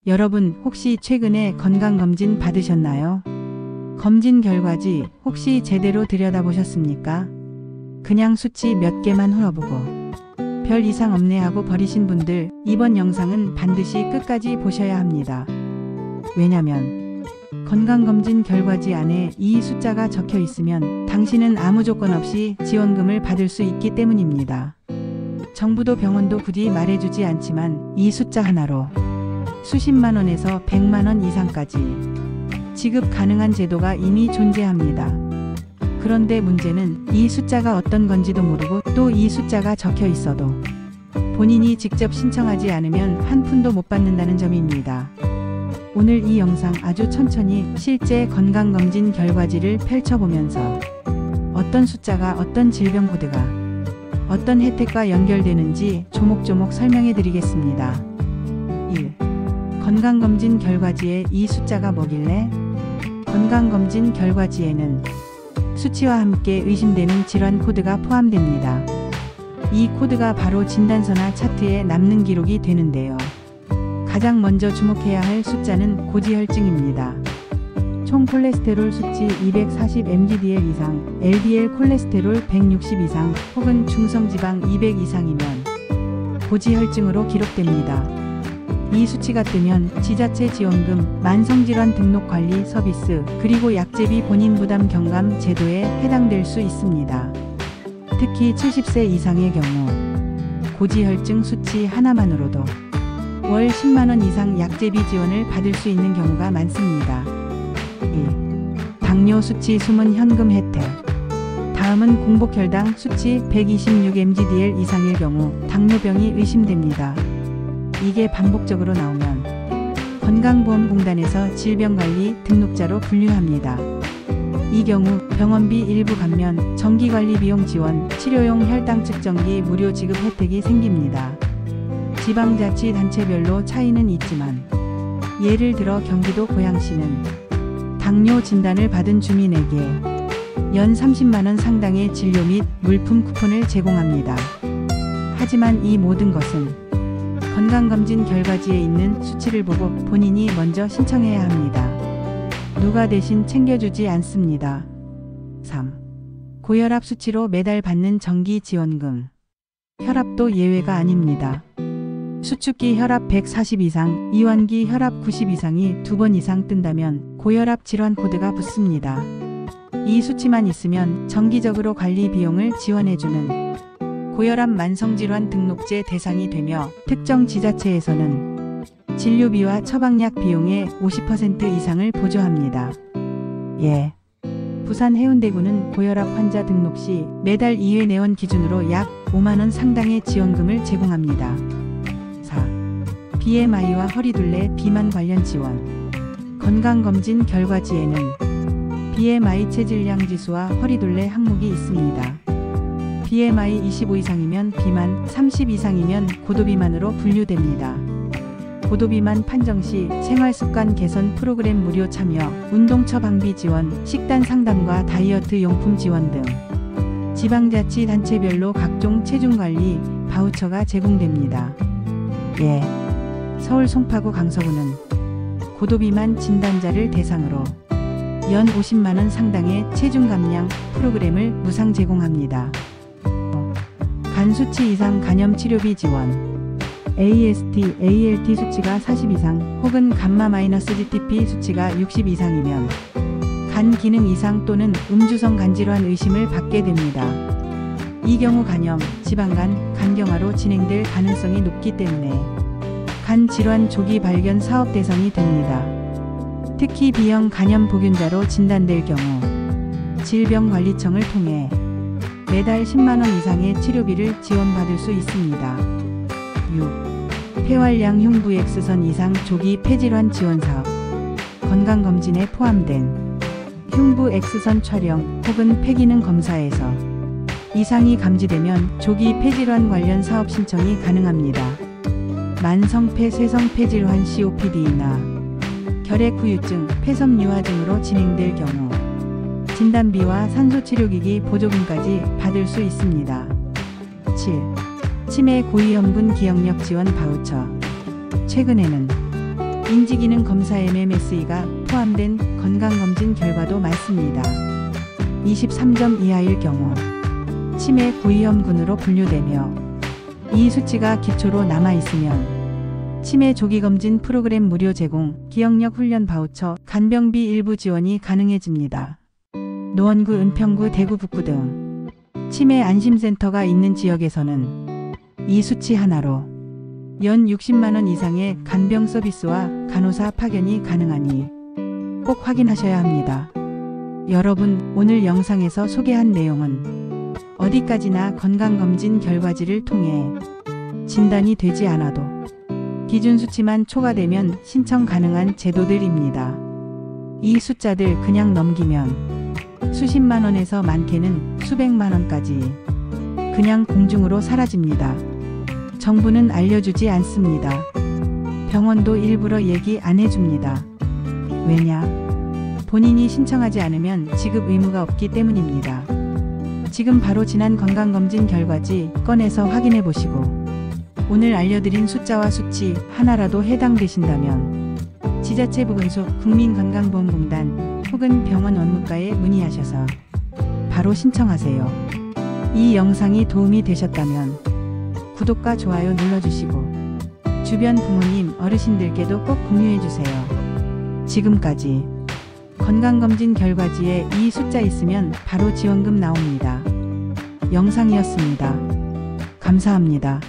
여러분 혹시 최근에 건강검진 받으셨나요? 검진 결과지 혹시 제대로 들여다보셨습니까? 그냥 수치 몇 개만 흘러보고 별 이상 없네 하고 버리신 분들, 이번 영상은 반드시 끝까지 보셔야 합니다. 왜냐면 건강검진 결과지 안에 이 숫자가 적혀 있으면 당신은 아무 조건 없이 지원금을 받을 수 있기 때문입니다. 정부도 병원도 굳이 말해주지 않지만 이 숫자 하나로 수십만 원에서 100만 원 이상까지 지급 가능한 제도가 이미 존재합니다. 그런데 문제는 이 숫자가 어떤 건지도 모르고 또 이 숫자가 적혀 있어도 본인이 직접 신청하지 않으면 한 푼도 못 받는다는 점입니다. 오늘 이 영상 아주 천천히 실제 건강검진 결과지를 펼쳐보면서 어떤 숫자가 어떤 질병 코드가 어떤 혜택과 연결되는지 조목조목 설명해 드리겠습니다. 1. 건강검진 결과지에 이 숫자가 뭐길래? 건강검진 결과지에는 수치와 함께 의심되는 질환 코드가 포함됩니다. 이 코드가 바로 진단서나 차트에 남는 기록이 되는데요. 가장 먼저 주목해야 할 숫자는 고지혈증입니다. 총 콜레스테롤 수치 240mg/dl 이상, LDL 콜레스테롤 160 이상 혹은 중성지방 200 이상이면 고지혈증으로 기록됩니다. 이 수치가 뜨면 지자체 지원금, 만성질환 등록관리 서비스, 그리고 약제비 본인부담 경감 제도에 해당될 수 있습니다. 특히 70세 이상의 경우 고지혈증 수치 하나만으로도 월 10만원 이상 약제비 지원을 받을 수 있는 경우가 많습니다. 2. 당뇨 수치 숨은 현금 혜택. 다음은 공복혈당 수치 126mg/dl 이상일 경우 당뇨병이 의심됩니다. 이게 반복적으로 나오면 건강보험공단에서 질병관리 등록자로 분류합니다. 이 경우 병원비 일부 감면, 정기관리 비용 지원, 치료용 혈당 측정기 무료 지급 혜택이 생깁니다. 지방자치단체별로 차이는 있지만 예를 들어 경기도 고양시는 당뇨 진단을 받은 주민에게 연 30만원 상당의 진료 및 물품 쿠폰을 제공합니다. 하지만 이 모든 것은 건강검진 결과지에 있는 수치를 보고 본인이 먼저 신청해야 합니다. 누가 대신 챙겨주지 않습니다. 3. 고혈압 수치로 매달 받는 정기 지원금. 혈압도 예외가 아닙니다. 수축기 혈압 140 이상, 이완기 혈압 90 이상이 2번 이상 뜬다면 고혈압 질환 코드가 붙습니다. 이 수치만 있으면 정기적으로 관리 비용을 지원해주는 고혈압 만성질환 등록제 대상이 되며 특정 지자체에서는 진료비와 처방약 비용의 50% 이상을 보조합니다. 예. 부산 해운대구는 고혈압 환자 등록 시 매달 2회 내원 기준으로 약 5만원 상당의 지원금을 제공합니다. 4. BMI와 허리둘레 비만 관련 지원. 건강검진 결과지에는 BMI 체질량 지수와 허리둘레 항목이 있습니다. BMI 25 이상이면 비만, 30 이상이면 고도비만으로 분류됩니다. 고도비만 판정 시 생활습관 개선 프로그램 무료 참여, 운동 처방비 지원, 식단 상담과 다이어트 용품 지원 등 지방자치단체별로 각종 체중관리 바우처가 제공됩니다. 예. 서울 송파구 강서구는 고도비만 진단자를 대상으로 연 50만원 상당의 체중 감량 프로그램을 무상 제공합니다. 간 수치 이상 간염 치료비 지원. AST, ALT 수치가 40 이상 혹은 감마-GTP 수치가 60 이상이면 간 기능 이상 또는 음주성 간질환 의심을 받게 됩니다. 이 경우 간염, 지방간, 간경화로 진행될 가능성이 높기 때문에 간 질환 조기 발견 사업 대상이 됩니다. 특히 B형 간염 보균자로 진단될 경우 질병관리청을 통해 매달 10만원 이상의 치료비를 지원받을 수 있습니다. 6. 폐활량 흉부 X선 이상 조기 폐질환 지원 사업. 건강검진에 포함된 흉부 X선 촬영 혹은 폐기능 검사에서 이상이 감지되면 조기 폐질환 관련 사업 신청이 가능합니다. 만성폐 쇄성폐질환 COPD나 결핵후유증, 폐섬유화증으로 진행될 경우 진단비와 산소치료기기 보조금까지 받을 수 있습니다. 7. 치매 고위험군 기억력 지원 바우처. 최근에는 인지기능 검사 MMSE가 포함된 건강검진 결과도 많습니다. 23점 이하일 경우 치매 고위험군으로 분류되며 이 수치가 기초로 남아있으면 치매 조기검진 프로그램 무료 제공, 기억력 훈련 바우처, 간병비 일부 지원이 가능해집니다. 노원구, 은평구, 대구 북구 등 치매 안심센터가 있는 지역에서는 이 수치 하나로 연 60만원 이상의 간병 서비스와 간호사 파견이 가능하니 꼭 확인하셔야 합니다. 여러분, 오늘 영상에서 소개한 내용은 어디까지나 건강검진 결과지를 통해 진단이 되지 않아도 기준 수치만 초과되면 신청 가능한 제도들입니다. 이 숫자들 그냥 넘기면 수십만 원에서 많게는 수백만 원까지 그냥 공중으로 사라집니다. 정부는 알려주지 않습니다. 병원도 일부러 얘기 안 해줍니다. 왜냐? 본인이 신청하지 않으면 지급 의무가 없기 때문입니다. 지금 바로 지난 건강검진 결과지 꺼내서 확인해 보시고 오늘 알려드린 숫자와 수치 하나라도 해당되신다면 지자체 보건소, 국민건강보험공단 혹은 병원 원무과에 문의하셔서 바로 신청하세요. 이 영상이 도움이 되셨다면 구독과 좋아요 눌러주시고 주변 부모님, 어르신들께도 꼭 공유해주세요. 지금까지 건강검진 결과지에 이 숫자 있으면 바로 지원금 나옵니다. 영상이었습니다. 감사합니다.